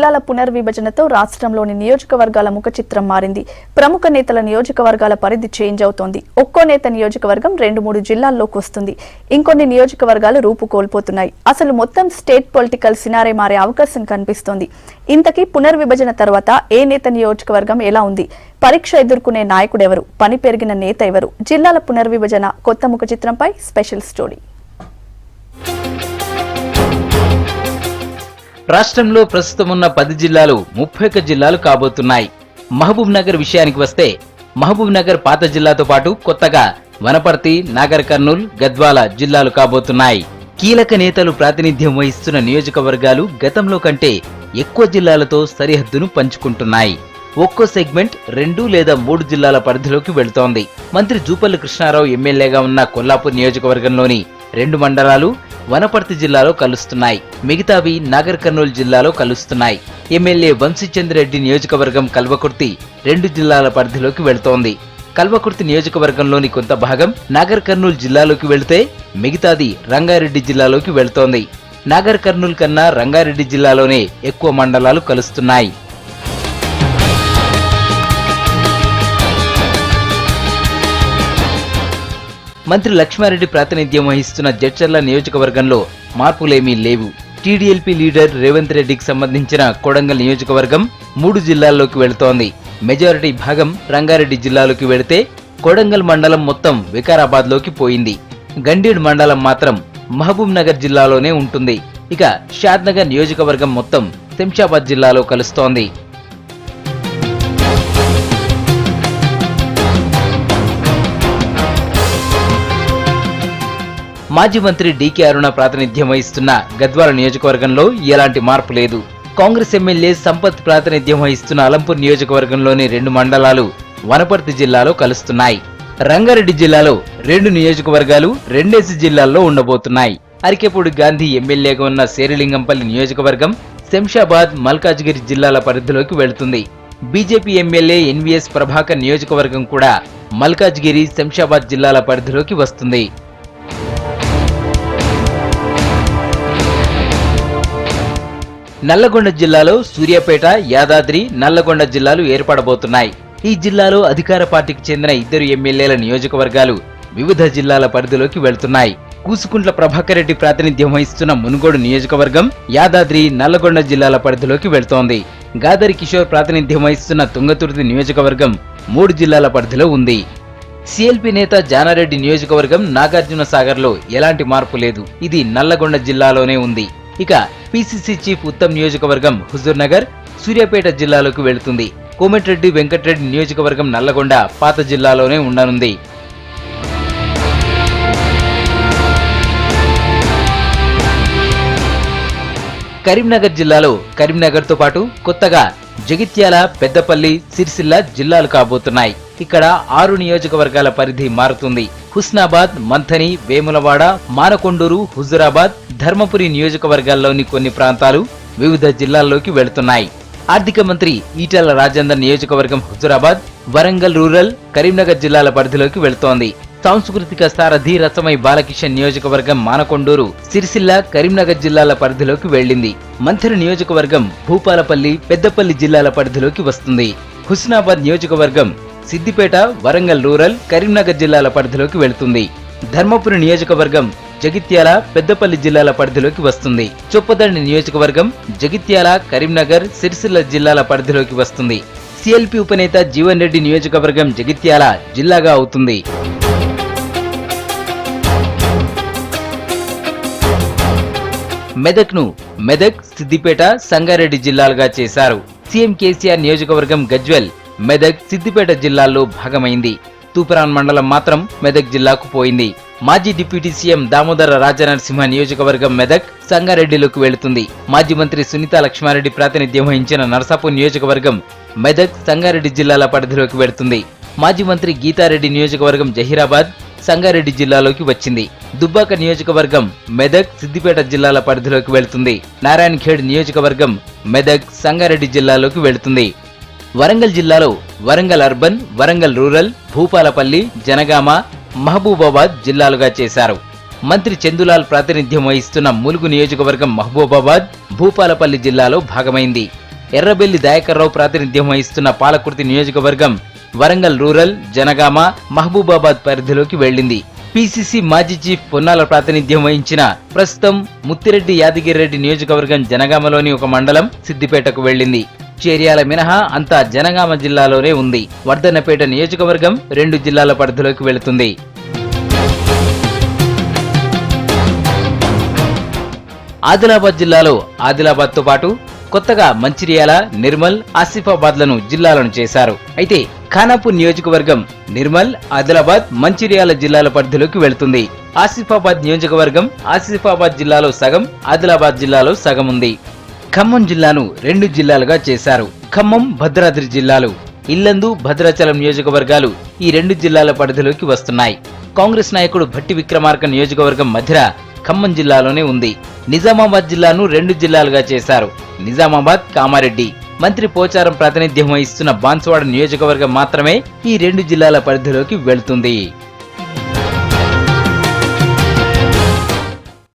జిల్లాల పునర్విభజనతో రాష్ట్రంలోని నియోజకవర్గాల ముఖ చిత్రం మారింది. ప్రముఖ నేతల నియోజకవర్గాల పరిధి చేంజ్ అవుతోంది. ఒక్కో నేత నియోజకవర్గం 2-3 జిల్లాల్లోకి వస్తుంది. ఇంకొన్ని నియోజకవర్గాలు రూపు కోల్పోతున్నాయి. అసలు మొత్తం స్టేట్ పొలిటికల్ సినారే మారే అవకాశం కనిపిస్తోంది. ఇంతకీ పునర్విభజన తర్వాత ఏ నేత నియోజకవర్గం ఎలా ఉంది? పరీక్ష ఎదుర్కొనే నాయకుడెవరు? పని పెరిగిన నేత ఎవరు? జిల్లాల పునర్విభజన కొత్త ముఖ చిత్రంపై స్పెషల్ స్టోరీ. రాష్ట్రంలో ప్రస్తుతం ఉన్న 10 జిల్లాలు 31 జిల్లాలు కాబోతున్నాయి. మహబూబ్ నగర్ విషయానికి వస్తే మహబూబ్ నగర్ పాత జిల్లాతో పాటు కొత్తగా వనపర్తి, నాగర్ కర్నూల్, గద్వాల జిల్లాలు కాబోతున్నాయి. కీలక నేతలు ప్రాతినిధ్యం వహిస్తున్న నియోజకవర్గాలు గతంలో కంటే ఎక్కువ జిల్లాలతో సరిహద్దును పంచుకుంటున్నాయి. ఒక్కో సెగ్మెంట్ 2 లేదా 3 జిల్లాల పరిధిలోకి వెళుతోంది. మంత్రి జూపల్లి కృష్ణారావు ఎమ్మెల్యేగా ఉన్న కొల్లాపూర్ నియోజకవర్గంలోని 2 మండలాలు వనపర్తి జిల్లాలో కలుస్తున్నాయి. మిగతావి నాగర్ కర్నూలు జిల్లాలో కలుస్తున్నాయి. ఎమ్మెల్యే వంశీచంద్రెడ్డి నియోజకవర్గం కల్వకుర్తి 2 జిల్లాల పరిధిలోకి వెళుతోంది. కల్వకుర్తి నియోజకవర్గంలోని కొంత భాగం నాగర్ కర్నూలు జిల్లాలోకి వెళితే మిగతాది రంగారెడ్డి జిల్లాలోకి వెళుతోంది. నాగర్ కర్నూలు కన్నా రంగారెడ్డి జిల్లాలోనే ఎక్కువ మండలాలు కలుస్తున్నాయి. మంత్రి లక్ష్మారెడ్డి ప్రాతినిధ్యం వహిస్తున్న జడ్చర్ల నియోజకవర్గంలో మార్పులేమీ లేవు. టీడీఎల్పీ లీడర్ రేవంత్ రెడ్డికి సంబంధించిన కొడంగల్ నియోజకవర్గం 3 జిల్లాల్లోకి వెళుతోంది. మెజారిటీ భాగం రంగారెడ్డి జిల్లాలోకి వెళితే కొడంగల్ మండలం మొత్తం వికారాబాద్లోకి పోయింది. గండీడ్ మండలం మాత్రం మహబూబ్ నగర్ జిల్లాలోనే ఉంటుంది. ఇక షాద్నగర్ నియోజకవర్గం మొత్తం శంషాబాద్ జిల్లాలో కలుస్తోంది. మాజీ మంత్రి డీకే అరుణ ప్రాతినిధ్యం వహిస్తున్న గద్వాల నియోజకవర్గంలో ఎలాంటి మార్పు లేదు. కాంగ్రెస్ ఎమ్మెల్యే సంపత్ ప్రాతినిధ్యం వహిస్తున్న అలంపూర్ నియోజకవర్గంలోని 2 మండలాలు వనపర్తి జిల్లాలో కలుస్తున్నాయి. రంగారెడ్డి జిల్లాలో 2 నియోజకవర్గాలు 2 జిల్లాల్లో ఉండబోతున్నాయి. అరికెపూడి గాంధీ ఎమ్మెల్యేగా ఉన్న శేరిలింగంపల్లి నియోజకవర్గం శంషాబాద్, మల్కాజ్గిరి జిల్లాల పరిధిలోకి వెళుతుంది. బీజేపీ ఎమ్మెల్యే ఎన్వీఎస్ ప్రభాకర్ నియోజకవర్గం కూడా మల్కాజ్గిరి, శంషాబాద్ జిల్లాల పరిధిలోకి వస్తుంది. నల్లగొండ జిల్లాలో సూర్యాపేట, యాదాద్రి, నల్లగొండ జిల్లాలు ఏర్పడబోతున్నాయి. ఈ జిల్లాలో అధికార పార్టీకి చెందిన 2 ఎమ్మెల్యేల నియోజకవర్గాలు వివిధ జిల్లాల పరిధిలోకి వెళ్తున్నాయి. కూసుకుంట్ల ప్రభాకర్ రెడ్డి ప్రాతినిధ్యం వహిస్తున్న మునుగోడు నియోజకవర్గం యాదాద్రి, నల్లగొండ జిల్లాల పరిధిలోకి వెళ్తోంది. గాదరి కిషోర్ ప్రాతినిధ్యం వహిస్తున్న తుంగతుర్తి నియోజకవర్గం 3 జిల్లాల పరిధిలో ఉంది. సిఎల్పి నేత జానారెడ్డి నియోజకవర్గం నాగార్జున సాగర్ లో ఎలాంటి మార్పు లేదు. ఇది నల్లగొండ జిల్లాలోనే ఉంది. ఇక పిసిసి చీఫ్ ఉత్తమ్ నియోజకవర్గం హుజూర్ నగర్, సూర్యాపేట జిల్లాలోకి వెళుతుంది. కోమటిరెడ్డి వెంకటరెడ్డి నియోజకవర్గం నల్లగొండ పాత జిల్లాలోనే ఉండనుంది. కరీంనగర్ జిల్లాలో కరీంనగర్ తో పాటు కొత్తగా జగిత్యాల, పెద్దపల్లి, సిరిసిల్ల జిల్లాలు కాబోతున్నాయి. ఇక్కడ 6 నియోజకవర్గాల పరిధి మారుతుంది. హుస్నాబాద్, మంథని, వేములవాడ, మానకొండూరు, హుజురాబాద్, ధర్మపురి నియోజకవర్గాల్లోని కొన్ని ప్రాంతాలు వివిధ జిల్లాల్లోకి వెళుతున్నాయి. ఆర్థిక మంత్రి ఈటెల రాజేందర్ నియోజకవర్గం హుజురాబాద్, వరంగల్ రూరల్, కరీంనగర్ జిల్లాల పరిధిలోకి వెళుతోంది. సాంస్కృతిక సారథి రసమై బాలకిషన్ నియోజకవర్గం మానకొండూరు, సిరిసిల్ల, కరీంనగర్ జిల్లాల పరిధిలోకి వెళ్లింది. మంథని నియోజకవర్గం భూపాలపల్లి, పెద్దపల్లి జిల్లాల పరిధిలోకి వస్తుంది. హుస్నాబాద్ నియోజకవర్గం సిద్దిపేట, వరంగల్ రూరల్, కరీంనగర్ జిల్లాల పరిధిలోకి వెళుతుంది. ధర్మపురి నియోజకవర్గం జగిత్యాల, పెద్దపల్లి జిల్లాల పరిధిలోకి వస్తుంది. చొప్పదండి నియోజకవర్గం జగిత్యాల, కరీంనగర్, సిరిసిల్ల జిల్లాల పరిధిలోకి వస్తుంది. సిఎల్పి ఉపనేత జీవన్ రెడ్డి నియోజకవర్గం జగిత్యాల జిల్లాగా అవుతుంది. మెదక్ను మెదక్, సిద్దిపేట, సంగారెడ్డి జిల్లాలుగా చేశారు. సీఎం కేసీఆర్ నియోజకవర్గం గజ్వెల్, మెదక్, సిద్దిపేట జిల్లాల్లో భాగమైంది. తూప్రాన్ మండలం మాత్రం మెదక్ జిల్లాకు పోయింది. మాజీ డిప్యూటీ సీఎం దామోదర రాజనరసింహ నియోజకవర్గం మెదక్, సంగారెడ్డిలోకి వెళుతుంది. మాజీ మంత్రి సునీతా లక్ష్మారెడ్డి ప్రాతినిధ్యం వహించిన నరసాపూర్ నియోజకవర్గం మెదక్, సంగారెడ్డి జిల్లాల పరిధిలోకి వెళుతుంది. మాజీ మంత్రి గీతారెడ్డి నియోజకవర్గం జహీరాబాద్, సంగారెడ్డి జిల్లాలోకి వచ్చింది. దుబ్బాక నియోజకవర్గం మెదక్, సిద్దిపేట జిల్లాల పరిధిలోకి వెళుతుంది. నారాయణఖేడ్ నియోజకవర్గం మెదక్, సంగారెడ్డి జిల్లాలోకి వెళుతుంది. వరంగల్ జిల్లాలో వరంగల్ అర్బన్, వరంగల్ రూరల్, భూపాలపల్లి, జనగామ, మహబూబాబాద్ జిల్లాలుగా చేశారు. మంత్రి చందులాల్ ప్రాతినిధ్యం వహిస్తున్న ములుగు నియోజకవర్గం మహబూబాబాద్, భూపాలపల్లి జిల్లాలో భాగమైంది. ఎర్రబెల్లి దయాకర్రావు ప్రాతినిధ్యం వహిస్తున్న పాలకుర్తి నియోజకవర్గం వరంగల్ రూరల్, జనగామ, మహబూబాబాద్ పరిధిలోకి వెళ్లింది. పిసిసి మాజీ చీఫ్ పొన్నాల ప్రాతినిధ్యం వహించిన ప్రస్తుతం ముత్తిరెడ్డి యాదగిరిరెడ్డి నియోజకవర్గం జనగామలోని ఒక మండలం సిద్దిపేటకు వెళ్లింది. చేర్యాల మినహా అంతా జనగామ జిల్లాలోనే ఉంది. వర్ధన్నపేట నియోజకవర్గం 2 జిల్లాల పరిధిలోకి వెళుతుంది. ఆదిలాబాద్ జిల్లాలో ఆదిలాబాద్ తో పాటు కొత్తగా మంచిర్యాల, నిర్మల్, ఆసిఫాబాద్లను జిల్లాలను చేశారు. అయితే ఖానాపూర్ నియోజకవర్గం నిర్మల్, ఆదిలాబాద్, మంచిర్యాల జిల్లాల పరిధిలోకి వెళుతుంది. ఆసిఫాబాద్ నియోజకవర్గం ఆసిఫాబాద్ జిల్లాలో సగం, ఆదిలాబాద్ జిల్లాలో సగం ఉంది. ఖమ్మం జిల్లాను 2 జిల్లాలుగా చేశారు. ఖమ్మం, భద్రాద్రి జిల్లాలు, ఇల్లందు, భద్రాచలం నియోజకవర్గాలు ఈ 2 జిల్లాల పరిధిలోకి వస్తున్నాయి. కాంగ్రెస్ నాయకుడు భట్టి విక్రమార్క నియోజకవర్గం మధిర ఖమ్మం జిల్లాలోనే ఉంది. నిజామాబాద్ జిల్లాను 2 జిల్లాలుగా చేశారు. నిజామాబాద్, కామారెడ్డి. మంత్రి పోచారం ప్రాతినిధ్యం వహిస్తున్న బాన్సువాడ నియోజకవర్గం మాత్రమే ఈ 2 జిల్లాల పరిధిలోకి వెళ్తుంది.